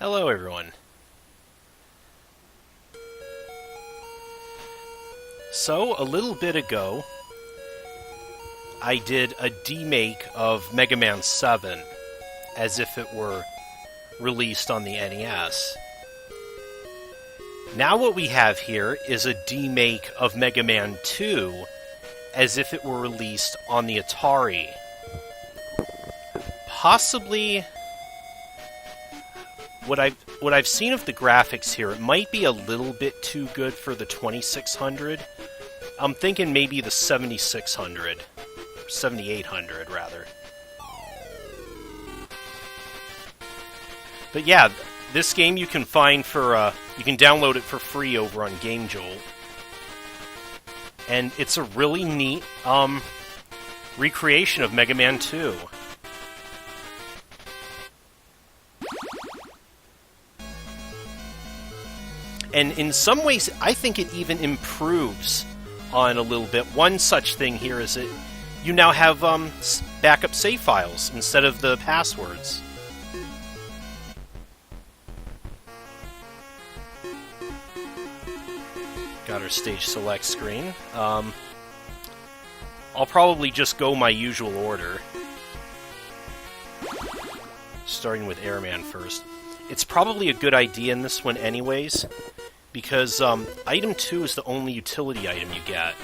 Hello, everyone. So, a little bit ago, I did a demake of Megaman 7 as if it were released on the NES. Now what we have here is a demake of Megaman 2 as if it were released on the Atari. Possibly, what I've seen of the graphics here, it might be a little bit too good for the 2600. I'm thinking maybe the 7600. 7800, rather. But yeah, this game you can find for, you can download it for free over on GameJolt. And it's a really neat, recreation of Mega Man 2. And in some ways, I think it even improves on a little bit. One such thing here is that you now have backup save files instead of the passwords. Got our stage select screen. I'll probably just go my usual order. Starting with Airman first. It's probably a good idea in this one anyways, because item 2 is the only utility item you get.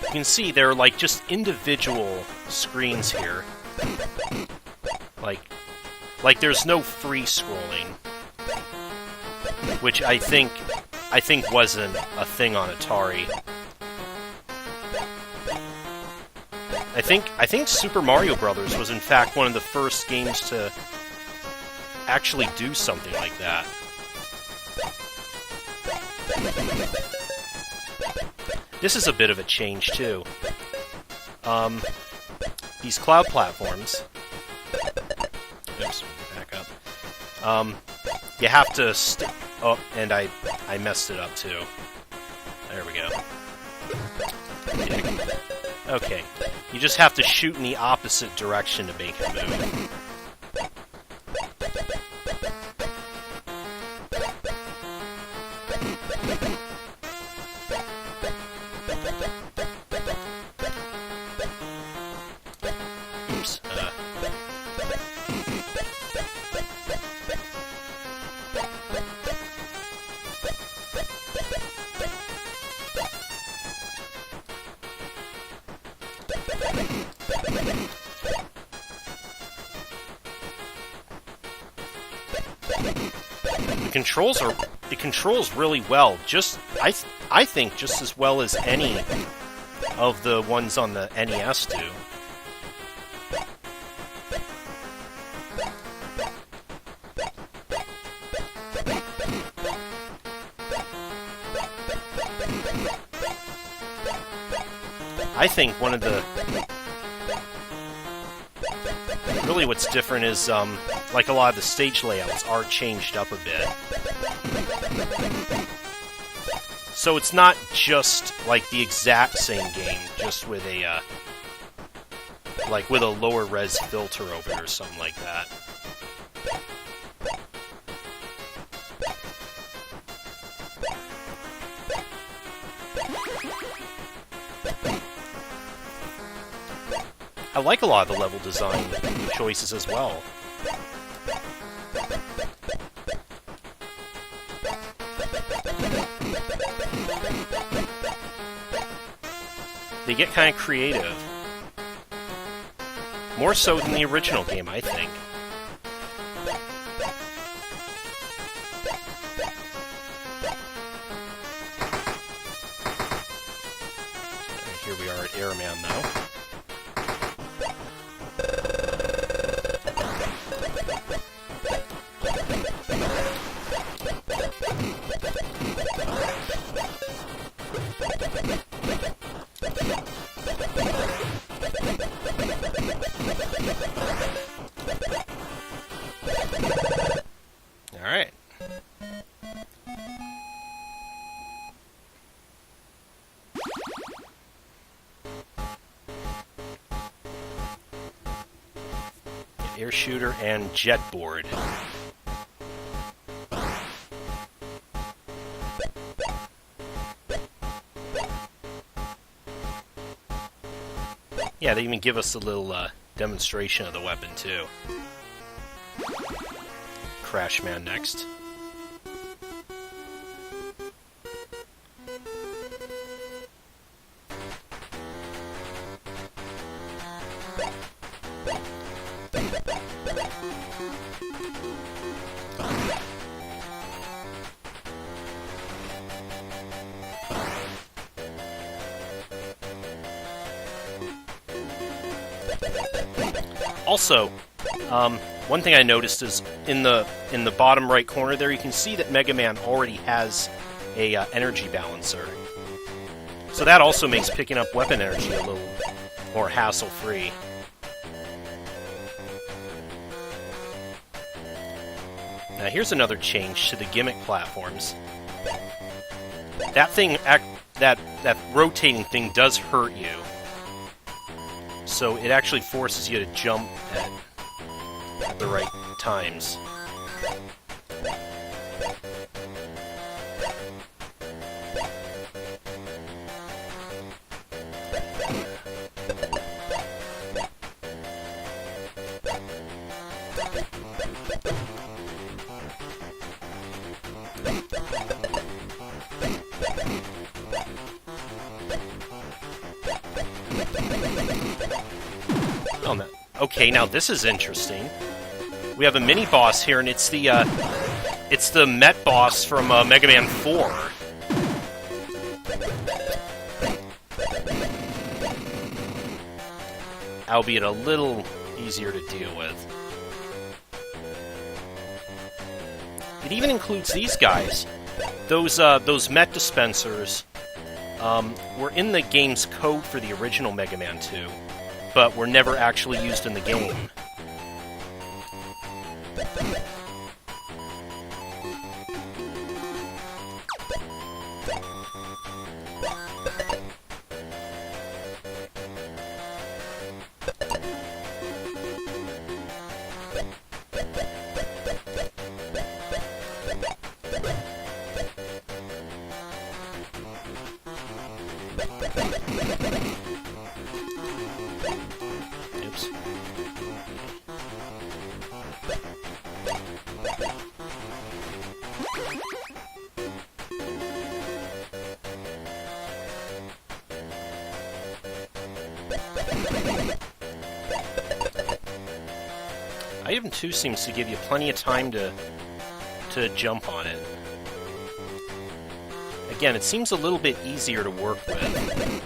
You can see they're like just individual screens here. Like there's no free scrolling, which I think wasn't a thing on Atari. I think Super Mario Brothers was in fact one of the first games to actually do something like that. This is a bit of a change too. These cloud platforms. Oops, back up. You have to oh, and I messed it up too. There we go. Okay. You just have to shoot in the opposite direction to make it move. Oops. It controls really well. I think just as well as any of the ones on the NES do. I think one of the really what's different is like a lot of the stage layouts are changed up a bit. So it's not just like the exact same game, just with a like with a lower res filter over it or something like that. I like a lot of the level design choices as well. They get kind of creative. More so than the original game, I think. Here we are at Airman now. Alright. Air shooter and jet board. Yeah, they even give us a little demonstration of the weapon, too. Crashman next. Also, one thing I noticed is in the bottom right corner there, you can see that Megaman already has a energy balancer. So that also makes picking up weapon energy a little more hassle-free. Now here's another change to the gimmick platforms. That thing, that rotating thing does hurt you. So it actually forces you to jump at the right times. Oh, no. Okay, now this is interesting. We have a mini boss here, and it's the Met boss from Mega Man 4. Albeit a little easier to deal with. It even includes these guys. Those Met dispensers were in the game's code for the original Mega Man 2, but were never actually used in the game. Oops. Item 2 seems to give you plenty of time to jump on it. Again, it seems a little bit easier to work with.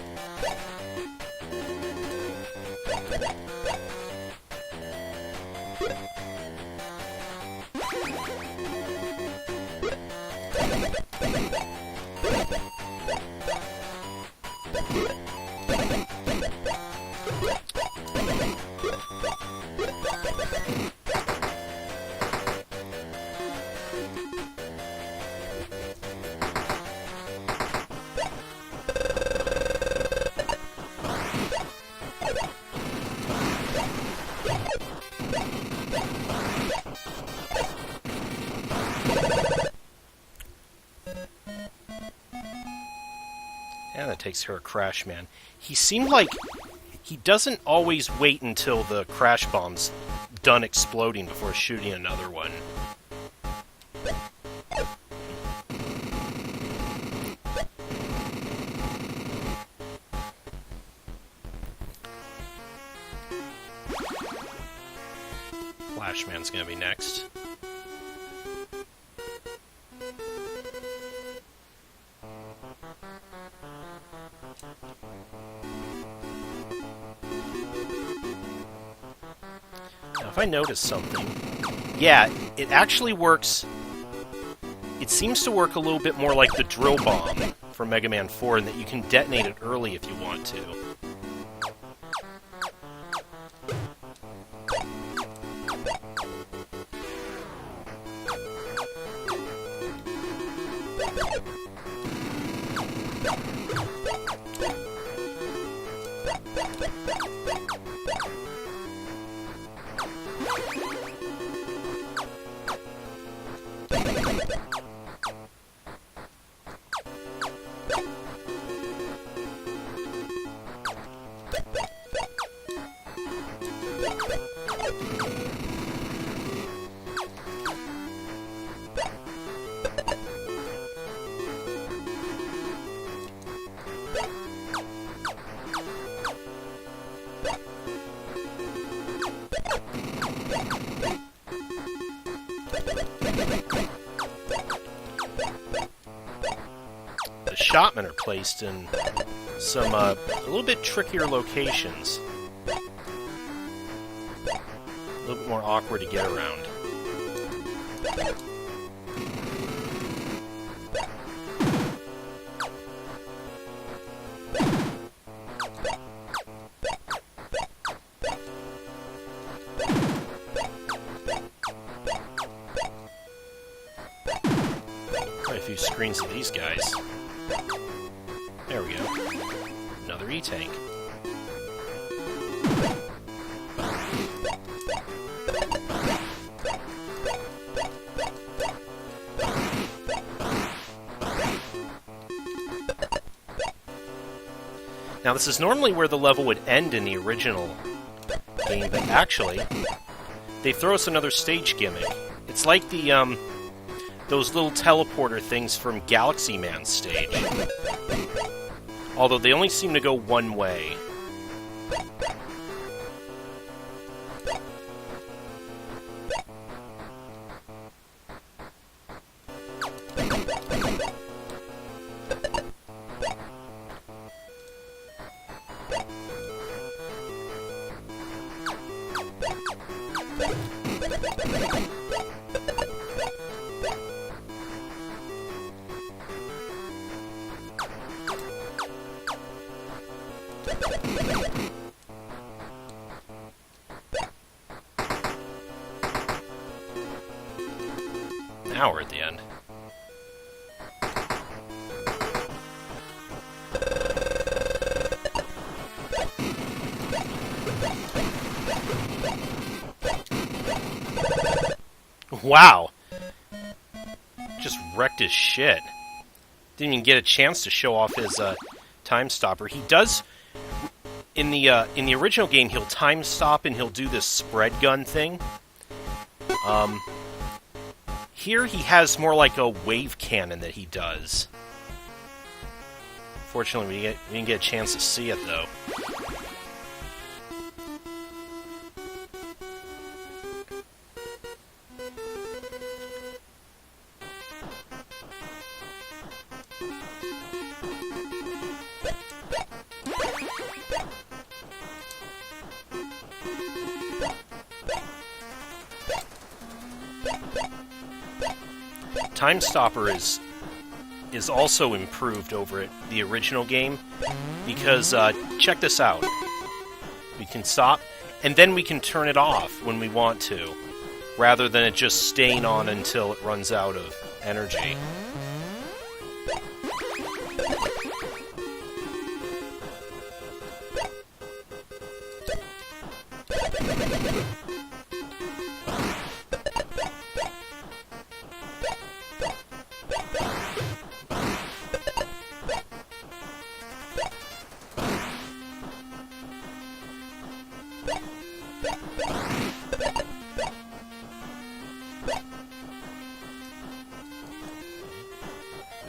Yeah, that takes care of Crashman. He seemed like he doesn't always wait until the crash bomb's done exploding before shooting another one. Flashman's gonna be next. Now, if I notice something, yeah, it actually works. It seems to work a little bit more like the drill bomb from Mega Man 4, in that you can detonate it early if you want to. Shotmen are placed in some a little bit trickier locations. A little bit more awkward to get around. Quite a few screens of these guys. There we go. Another E-Tank. Now this is normally where the level would end in the original game, but actually, they throw us another stage gimmick. It's like the, those little teleporter things from Galaxy Man's stage. Although they only seem to go one way. Now we're at the end. Wow! Just wrecked his shit. Didn't even get a chance to show off his Timestopper. He does in the original game. He'll time stop and he'll do this spread gun thing. Here he has more like a wave cannon that he does. Fortunately, we didn't get a chance to see it, though. Timestopper is also improved over the original game because check this out. We can stop and then we can turn it off when we want to, rather than it just staying on until it runs out of energy.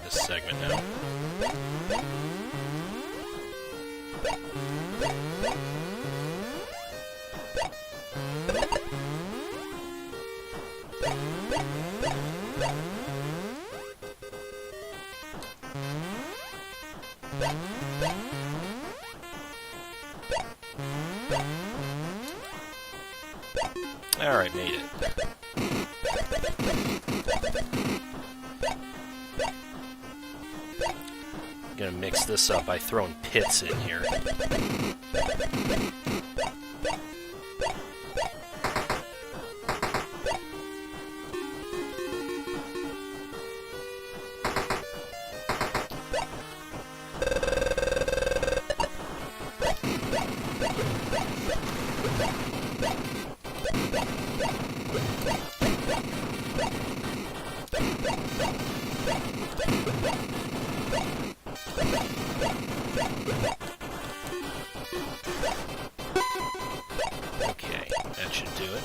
This segment now. Alright, made it. I'm gonna mix this up by throwing pits in here. That should do it.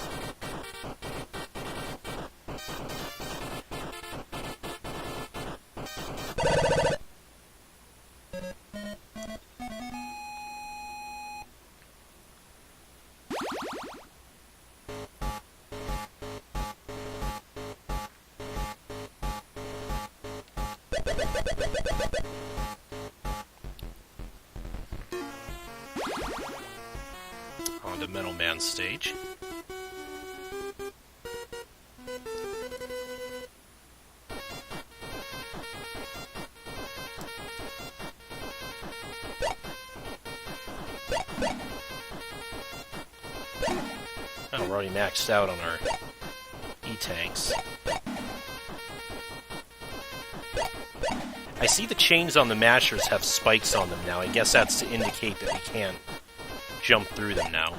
On to Metal Man stage. Oh, we're already maxed out on our E-tanks. I see the chains on the mashers have spikes on them now. I guess that's to indicate that we can't jump through them now.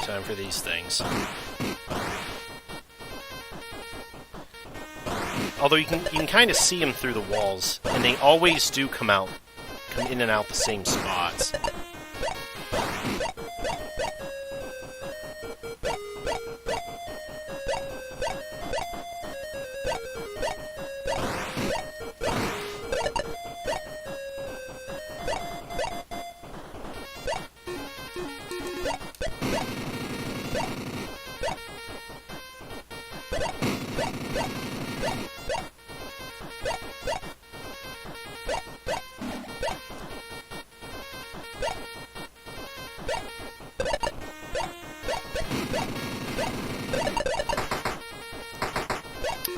Time for these things. Although you can kind of see them through the walls, and they always do come in and out the same spots.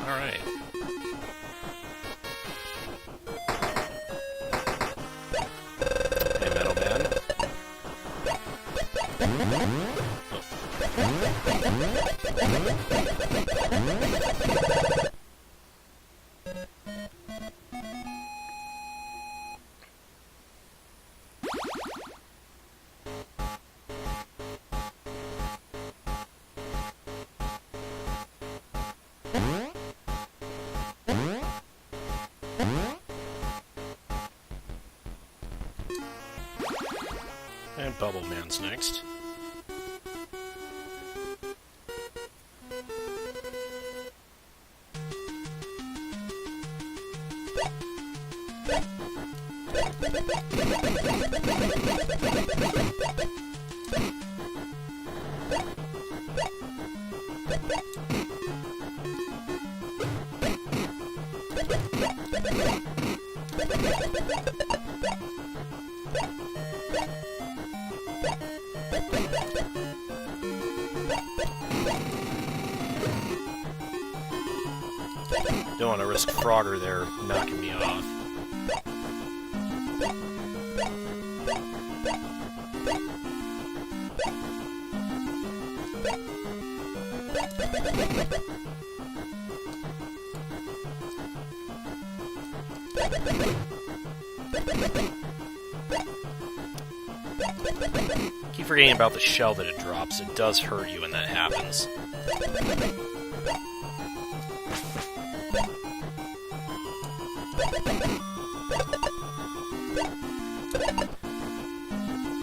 Alright. Hey, Metal Man. And Bubble Man's next. Don't want to risk Frogger there knocking me off. Keep forgetting about the shell that it drops. It does hurt you when that happens.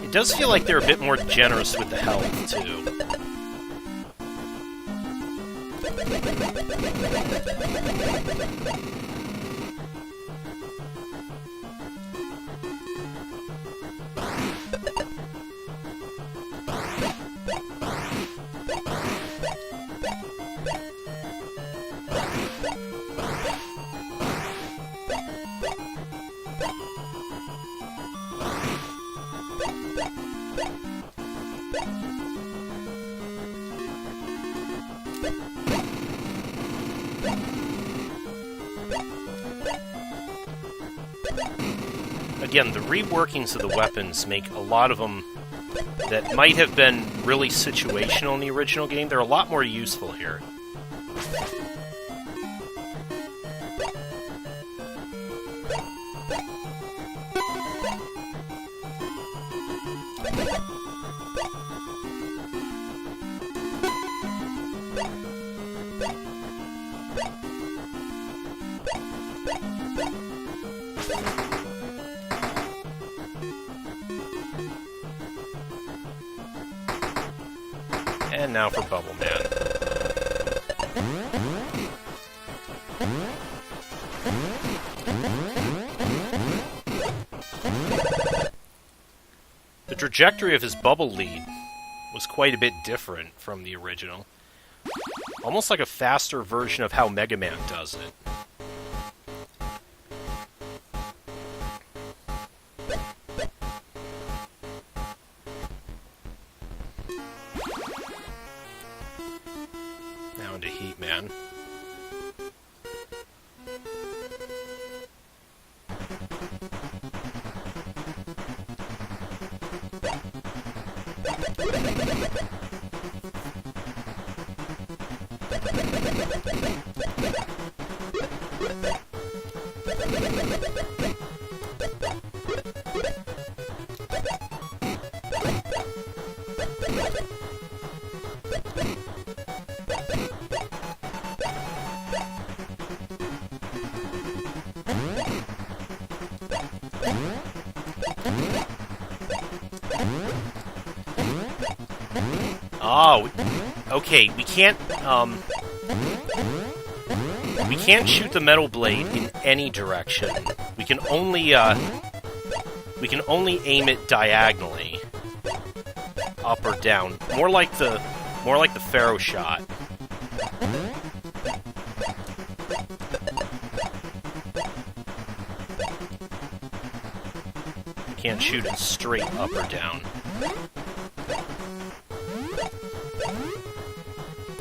It does feel like they're a bit more generous with the health, too. Again, the reworkings of the weapons make a lot of them that might have been really situational in the original game. They're a lot more useful here. And now for Bubble Man. The trajectory of his bubble lead was quite a bit different from the original. Almost like a faster version of how Megaman does it. Now into Heat Man. Oh, okay, we can't shoot the metal blade in any direction. We can only aim it diagonally, up or down. More like the Pharaoh shot. We can't shoot it straight up or down.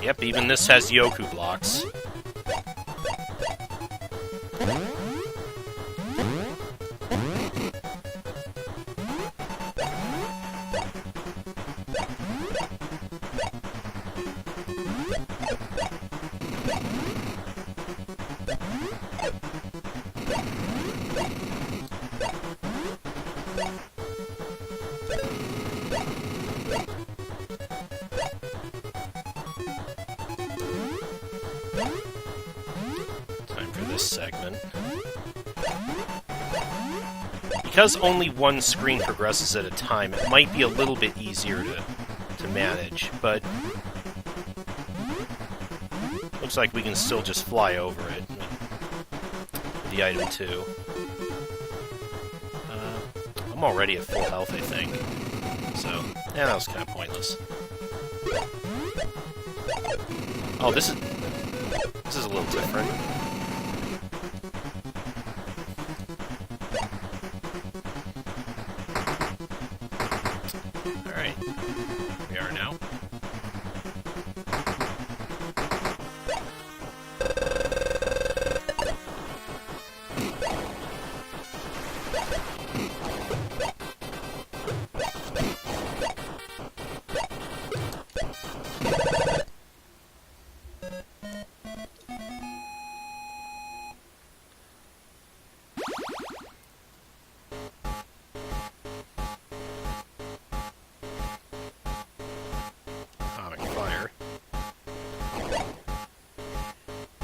Yep, even this has Yoku blocks. Segment. Because only one screen progresses at a time, it might be a little bit easier to manage, but looks like we can still just fly over it with the item 2. I'm already at full health, I think, so yeah, that was kind of pointless. Oh, this is a little different.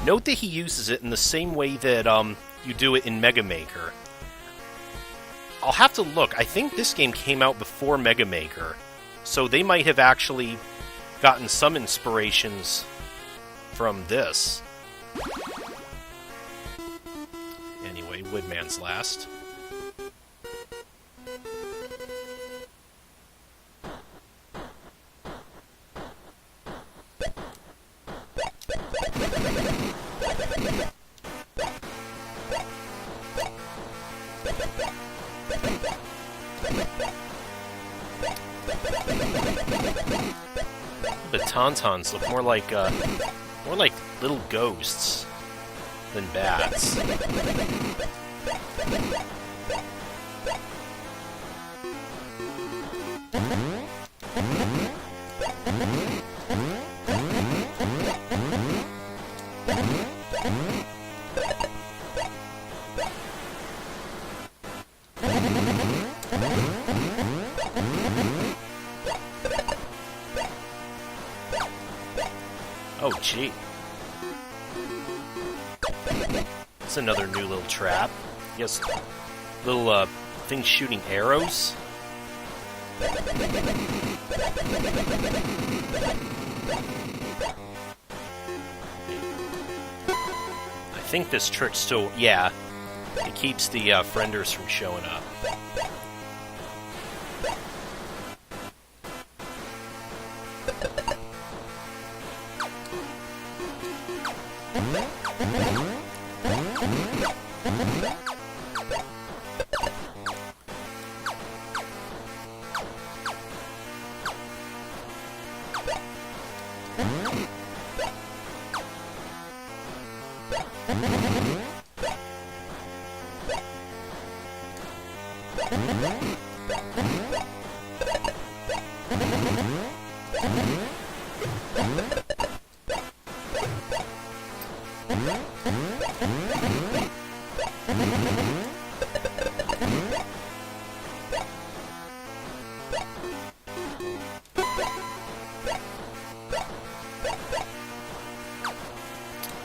Note that he uses it in the same way that you do it in Mega Maker. I'll have to look. I think this game came out before Mega Maker, so they might have actually gotten some inspirations from this. Anyway, Woodman's last. The Tontons look more like little ghosts than bats. Oh, gee. It's another new little trap. Yes, little thing shooting arrows. I think this trick still, yeah, it keeps the frienders from showing up.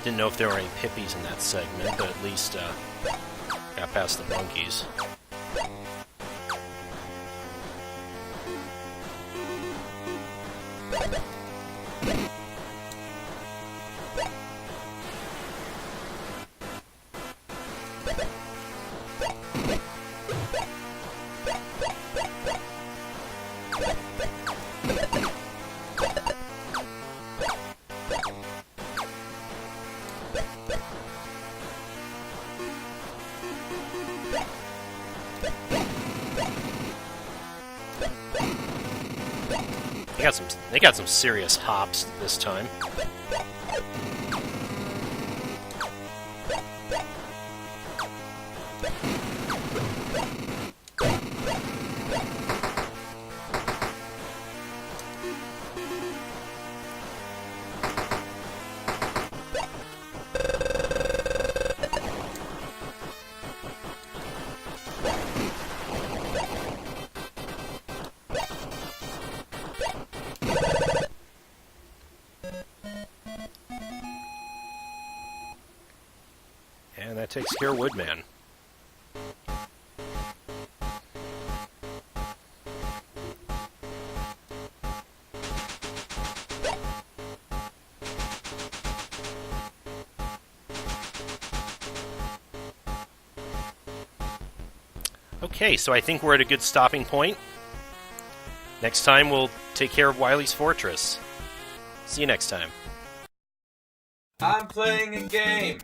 Didn't know if there were any pippies in that segment, but at least got past the monkeys. They got some serious hops this time. And that takes care of Woodman. Okay, so I think we're at a good stopping point. Next time we'll take care of Wily's Fortress. See you next time. I'm playing a game.